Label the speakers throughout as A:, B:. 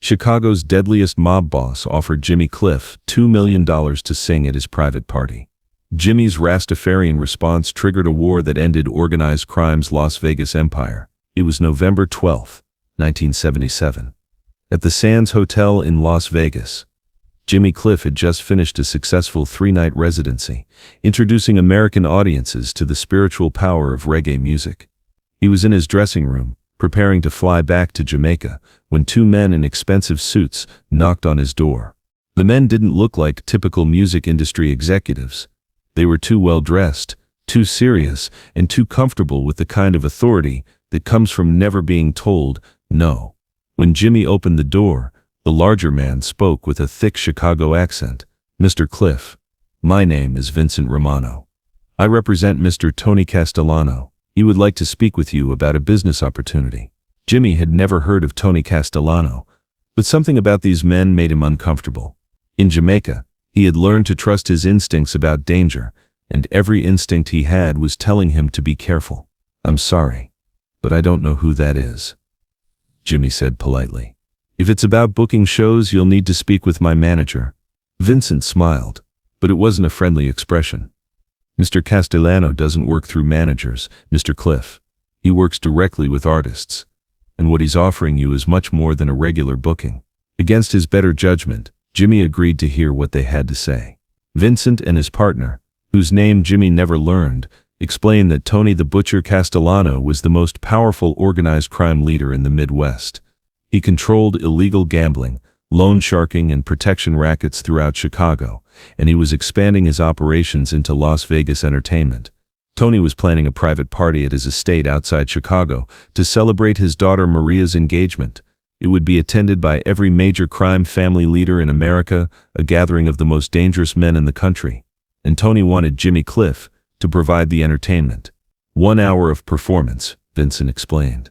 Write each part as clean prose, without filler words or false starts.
A: Chicago's deadliest mob boss offered Jimmy Cliff $2 million to sing at his private party. Jimmy's Rastafarian response triggered a war that ended organized crime's Las Vegas empire. It was November 12, 1977. At the Sands Hotel in Las Vegas, Jimmy Cliff had just finished a successful three-night residency, introducing American audiences to the spiritual power of reggae music. He was in his dressing room, preparing to fly back to Jamaica, when two men in expensive suits knocked on his door. The men didn't look like typical music industry executives. They were too well-dressed, too serious, and too comfortable with the kind of authority that comes from never being told no. When Jimmy opened the door, the larger man spoke with a thick Chicago accent. "Mr. Cliff, my name is Vincent Romano. I represent Mr. Tony Castellano. He would like to speak with you about a business opportunity." Jimmy had never heard of Tony Castellano, but something about these men made him uncomfortable. In Jamaica, he had learned to trust his instincts about danger, and every instinct he had was telling him to be careful. "I'm sorry, but I don't know who that is," Jimmy said politely. "If it's about booking shows, you'll need to speak with my manager." Vincent smiled, but it wasn't a friendly expression. "Mr. Castellano doesn't work through managers, Mr. Cliff. He works directly with artists, and what he's offering you is much more than a regular booking." Against his better judgment, Jimmy agreed to hear what they had to say. Vincent and his partner, whose name Jimmy never learned, explained that Tony the Butcher Castellano was the most powerful organized crime leader in the Midwest. He controlled illegal gambling, loan sharking, and protection rackets throughout Chicago, and he was expanding his operations into Las Vegas entertainment. Tony was planning a private party at his estate outside Chicago to celebrate his daughter Maria's engagement. It would be attended by every major crime family leader in America, a gathering of the most dangerous men in the country. And Tony wanted Jimmy Cliff to provide the entertainment. 1 hour of performance, Vincent explained.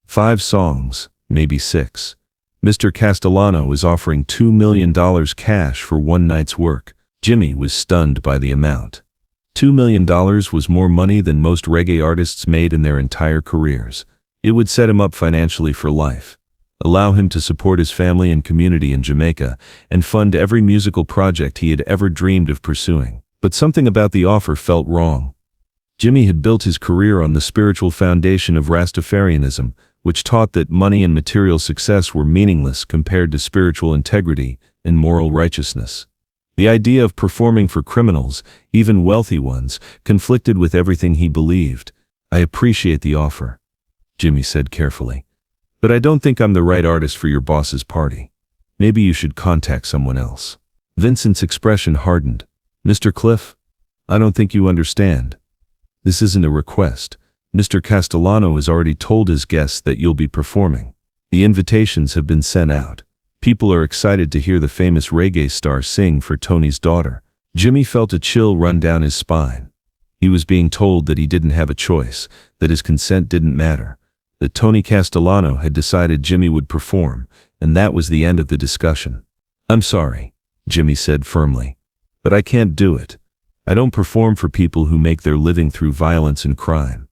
A: 5 songs, maybe 6. Mr. Castellano is offering $2 million cash for one night's work. Jimmy was stunned by the amount. $2 million was more money than most reggae artists made in their entire careers. It would set him up financially for life, allow him to support his family and community in Jamaica, and fund every musical project he had ever dreamed of pursuing. But something about the offer felt wrong. Jimmy had built his career on the spiritual foundation of Rastafarianism, which taught that money and material success were meaningless compared to spiritual integrity and moral righteousness. The idea of performing for criminals, even wealthy ones, conflicted with everything he believed. "I appreciate the offer," Jimmy said carefully, "but I don't think I'm the right artist for your boss's party. Maybe you should contact someone else." Vincent's expression hardened. "Mr. Cliff, I don't think you understand. This isn't a request. Mr. Castellano has already told his guests that you'll be performing. The invitations have been sent out. People are excited to hear the famous reggae star sing for Tony's daughter." Jimmy felt a chill run down his spine. He was being told that he didn't have a choice, that his consent didn't matter, that Tony Castellano had decided Jimmy would perform, and that was the end of the discussion. "I'm sorry," Jimmy said firmly, "but I can't do it. I don't perform for people who make their living through violence and crime.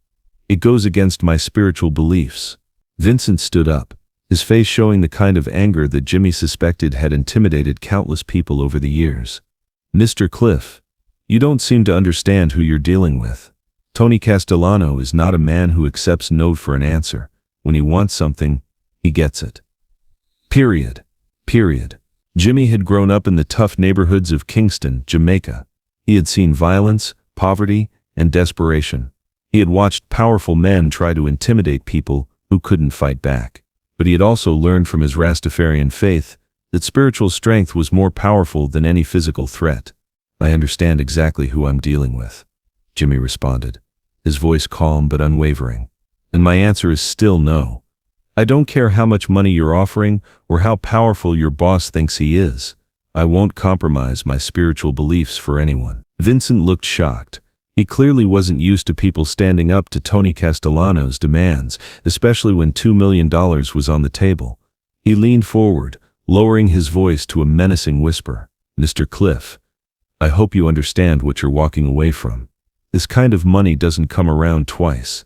A: It goes against my spiritual beliefs." Vincent stood up, his face showing the kind of anger that Jimmy suspected had intimidated countless people over the years. "Mr. Cliff, you don't seem to understand who you're dealing with. Tony Castellano is not a man who accepts no for an answer. When he wants something, he gets it. Period. Jimmy had grown up in the tough neighborhoods of Kingston, Jamaica. He had seen violence, poverty, and desperation. He had watched powerful men try to intimidate people who couldn't fight back. But he had also learned from his Rastafarian faith that spiritual strength was more powerful than any physical threat. "I understand exactly who I'm dealing with," Jimmy responded, his voice calm but unwavering. "And my answer is still no. I don't care how much money you're offering or how powerful your boss thinks he is. I won't compromise my spiritual beliefs for anyone." Vincent looked shocked. He clearly wasn't used to people standing up to Tony Castellano's demands, especially when $2 million was on the table. He leaned forward, lowering his voice to a menacing whisper. "Mr. Cliff, I hope you understand what you're walking away from. This kind of money doesn't come around twice,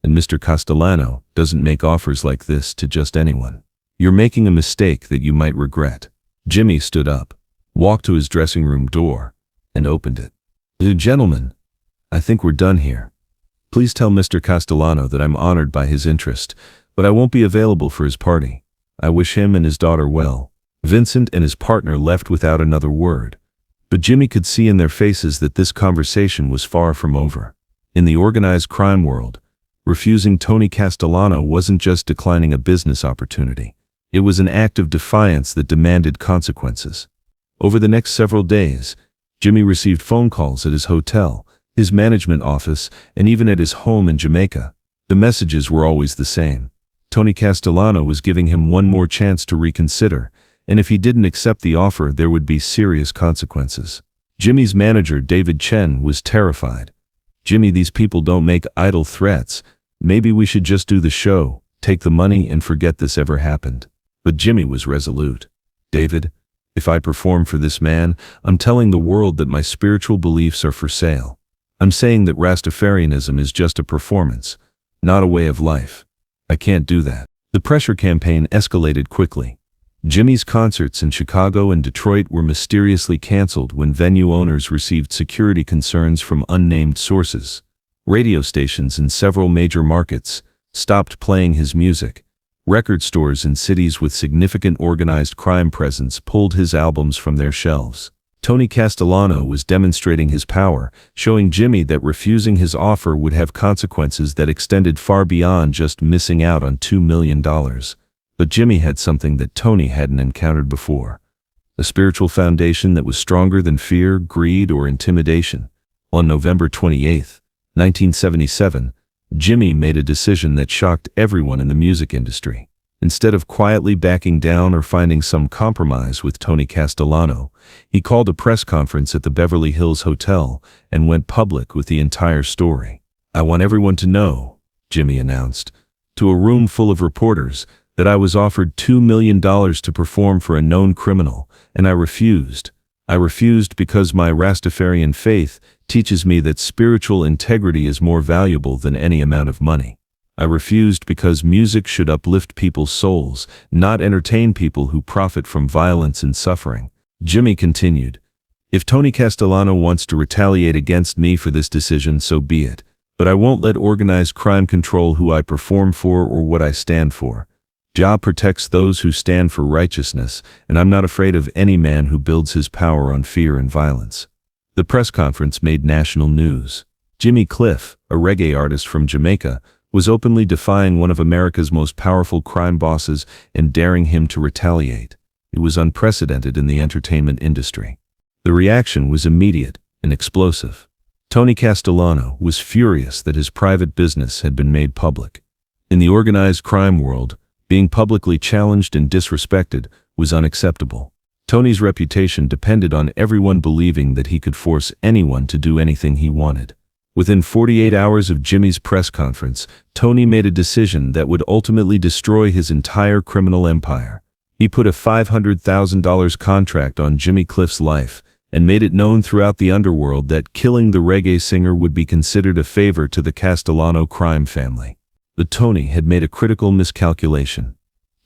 A: and Mr. Castellano doesn't make offers like this to just anyone. You're making a mistake that you might regret." Jimmy stood up, walked to his dressing room door, and opened it. "Gentlemen, I think we're done here. Please tell Mr. Castellano that I'm honored by his interest, but I won't be available for his party. I wish him and his daughter well." Vincent and his partner left without another word, but Jimmy could see in their faces that this conversation was far from over. In the organized crime world, refusing Tony Castellano wasn't just declining a business opportunity. It was an act of defiance that demanded consequences. Over the next several days, Jimmy received phone calls at his hotel, his management office, and even at his home in Jamaica. The messages were always the same. Tony Castellano was giving him one more chance to reconsider, and if he didn't accept the offer, there would be serious consequences. Jimmy's manager, David Chen, was terrified. "Jimmy, these people don't make idle threats. Maybe we should just do the show, take the money, and forget this ever happened." But Jimmy was resolute. "David, if I perform for this man, I'm telling the world that my spiritual beliefs are for sale. I'm saying that Rastafarianism is just a performance, not a way of life. I can't do that." The pressure campaign escalated quickly. Jimmy's concerts in Chicago and Detroit were mysteriously canceled when venue owners received security concerns from unnamed sources. Radio stations in several major markets stopped playing his music. Record stores in cities with significant organized crime presence pulled his albums from their shelves. Tony Castellano was demonstrating his power, showing Jimmy that refusing his offer would have consequences that extended far beyond just missing out on $2 million. But Jimmy had something that Tony hadn't encountered before. A spiritual foundation that was stronger than fear, greed, or intimidation. On November 28, 1977, Jimmy made a decision that shocked everyone in the music industry. Instead of quietly backing down or finding some compromise with Tony Castellano, he called a press conference at the Beverly Hills Hotel and went public with the entire story. "I want everyone to know," Jimmy announced, to a room full of reporters, "that I was offered $2 million to perform for a known criminal, and I refused. I refused because my Rastafarian faith teaches me that spiritual integrity is more valuable than any amount of money. I refused because music should uplift people's souls, not entertain people who profit from violence and suffering." Jimmy continued, "If Tony Castellano wants to retaliate against me for this decision, so be it. But I won't let organized crime control who I perform for or what I stand for. Jah protects those who stand for righteousness, and I'm not afraid of any man who builds his power on fear and violence." The press conference made national news. Jimmy Cliff, a reggae artist from Jamaica, was openly defying one of America's most powerful crime bosses and daring him to retaliate. It was unprecedented in the entertainment industry. The reaction was immediate and explosive. Tony Castellano was furious that his private business had been made public. In the organized crime world, being publicly challenged and disrespected was unacceptable. Tony's reputation depended on everyone believing that he could force anyone to do anything he wanted. Within 48 hours of Jimmy's press conference, Tony made a decision that would ultimately destroy his entire criminal empire. He put a $500,000 contract on Jimmy Cliff's life and made it known throughout the underworld that killing the reggae singer would be considered a favor to the Castellano crime family. But Tony had made a critical miscalculation.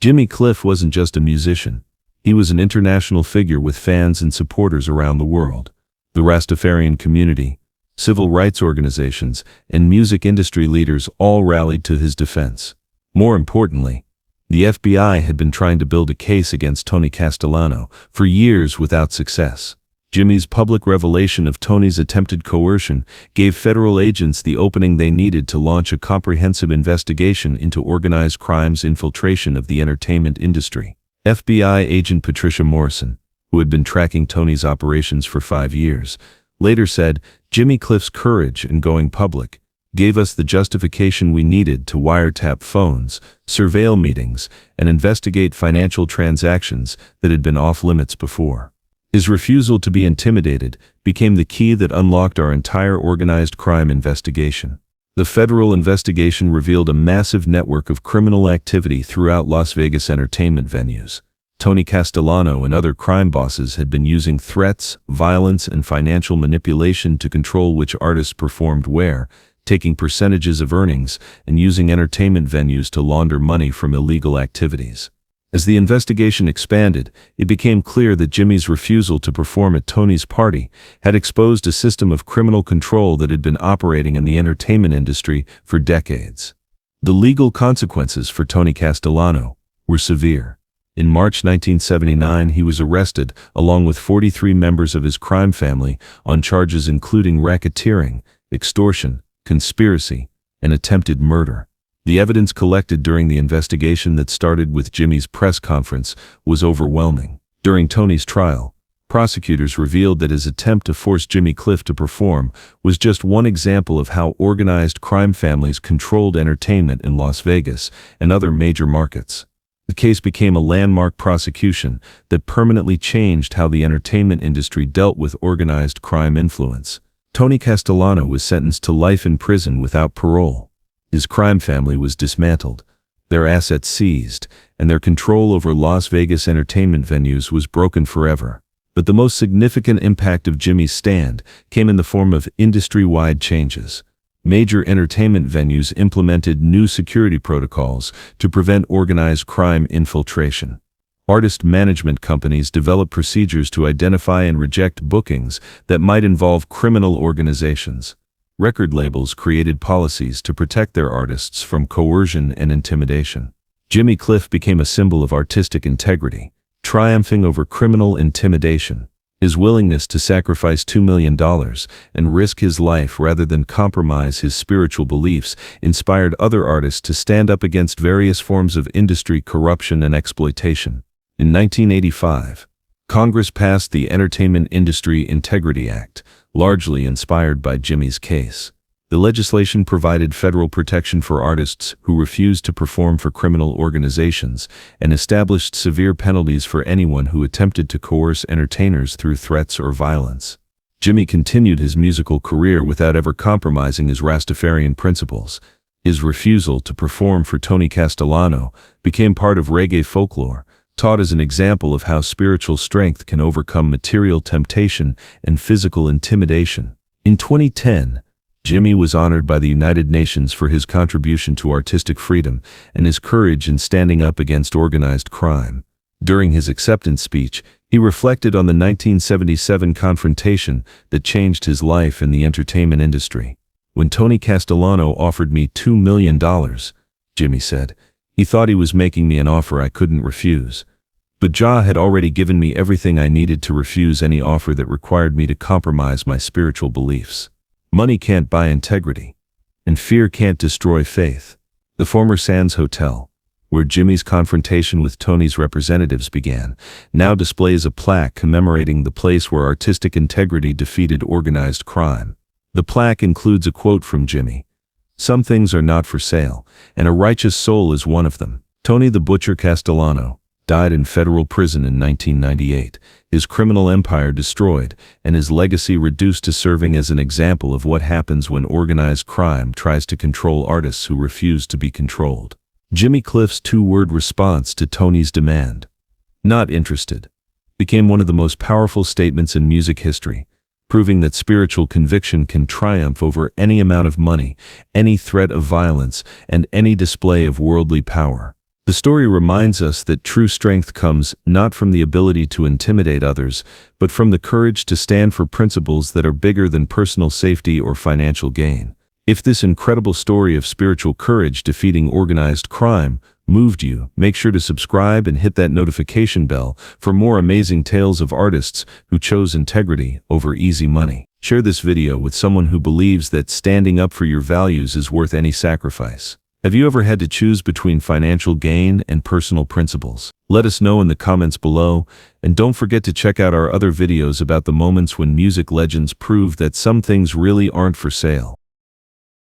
A: Jimmy Cliff wasn't just a musician. He was an international figure with fans and supporters around the world. The Rastafarian community, civil rights organizations, and music industry leaders all rallied to his defense. More importantly, the FBI had been trying to build a case against Tony Castellano for years without success. Jimmy's public revelation of Tony's attempted coercion gave federal agents the opening they needed to launch a comprehensive investigation into organized crime's infiltration of the entertainment industry. FBI agent Patricia Morrison, who had been tracking Tony's operations for 5 years, later said, "Jimmy Cliff's courage in going public gave us the justification we needed to wiretap phones, surveil meetings, and investigate financial transactions that had been off-limits before." His refusal to be intimidated became the key that unlocked our entire organized crime investigation. The federal investigation revealed a massive network of criminal activity throughout Las Vegas entertainment venues. Tony Castellano and other crime bosses had been using threats, violence, and financial manipulation to control which artists performed where, taking percentages of earnings, and using entertainment venues to launder money from illegal activities. As the investigation expanded, it became clear that Jimmy's refusal to perform at Tony's party had exposed a system of criminal control that had been operating in the entertainment industry for decades. The legal consequences for Tony Castellano were severe. In March 1979, he was arrested, along with 43 members of his crime family, on charges including racketeering, extortion, conspiracy, and attempted murder. The evidence collected during the investigation that started with Jimmy's press conference was overwhelming. During Tony's trial, prosecutors revealed that his attempt to force Jimmy Cliff to perform was just one example of how organized crime families controlled entertainment in Las Vegas and other major markets. The case became a landmark prosecution that permanently changed how the entertainment industry dealt with organized crime influence. Tony Castellano was sentenced to life in prison without parole. His crime family was dismantled, their assets seized, and their control over Las Vegas entertainment venues was broken forever. But the most significant impact of Jimmy's stand came in the form of industry-wide changes. Major entertainment venues implemented new security protocols to prevent organized crime infiltration. Artist management companies developed procedures to identify and reject bookings that might involve criminal organizations. Record labels created policies to protect their artists from coercion and intimidation. Jimmy Cliff became a symbol of artistic integrity, triumphing over criminal intimidation. His willingness to sacrifice $2 million and risk his life rather than compromise his spiritual beliefs inspired other artists to stand up against various forms of industry corruption and exploitation. In 1985, Congress passed the Entertainment Industry Integrity Act, largely inspired by Jimmy's case. The legislation provided federal protection for artists who refused to perform for criminal organizations and established severe penalties for anyone who attempted to coerce entertainers through threats or violence. Jimmy continued his musical career without ever compromising his Rastafarian principles. His refusal to perform for Tony Castellano became part of reggae folklore, taught as an example of how spiritual strength can overcome material temptation and physical intimidation. In 2010, Jimmy was honored by the United Nations for his contribution to artistic freedom and his courage in standing up against organized crime. During his acceptance speech, he reflected on the 1977 confrontation that changed his life in the entertainment industry. When Tony Castellano offered me $2 million, Jimmy said, he thought he was making me an offer I couldn't refuse. But Jah had already given me everything I needed to refuse any offer that required me to compromise my spiritual beliefs. Money can't buy integrity, and fear can't destroy faith. The former Sands Hotel, where Jimmy's confrontation with Tony's representatives began, now displays a plaque commemorating the place where artistic integrity defeated organized crime. The plaque includes a quote from Jimmy: "Some things are not for sale, and a righteous soul is one of them." Tony the Butcher Castellano died in federal prison in 1998, his criminal empire destroyed, and his legacy reduced to serving as an example of what happens when organized crime tries to control artists who refuse to be controlled. Jimmy Cliff's two-word response to Tony's demand, "Not interested," became one of the most powerful statements in music history, proving that spiritual conviction can triumph over any amount of money, any threat of violence, and any display of worldly power. The story reminds us that true strength comes not from the ability to intimidate others, but from the courage to stand for principles that are bigger than personal safety or financial gain. If this incredible story of spiritual courage defeating organized crime moved you, make sure to subscribe and hit that notification bell for more amazing tales of artists who chose integrity over easy money. Share this video with someone who believes that standing up for your values is worth any sacrifice. Have you ever had to choose between financial gain and personal principles? Let us know in the comments below, and don't forget to check out our other videos about the moments when music legends prove that some things really aren't for sale.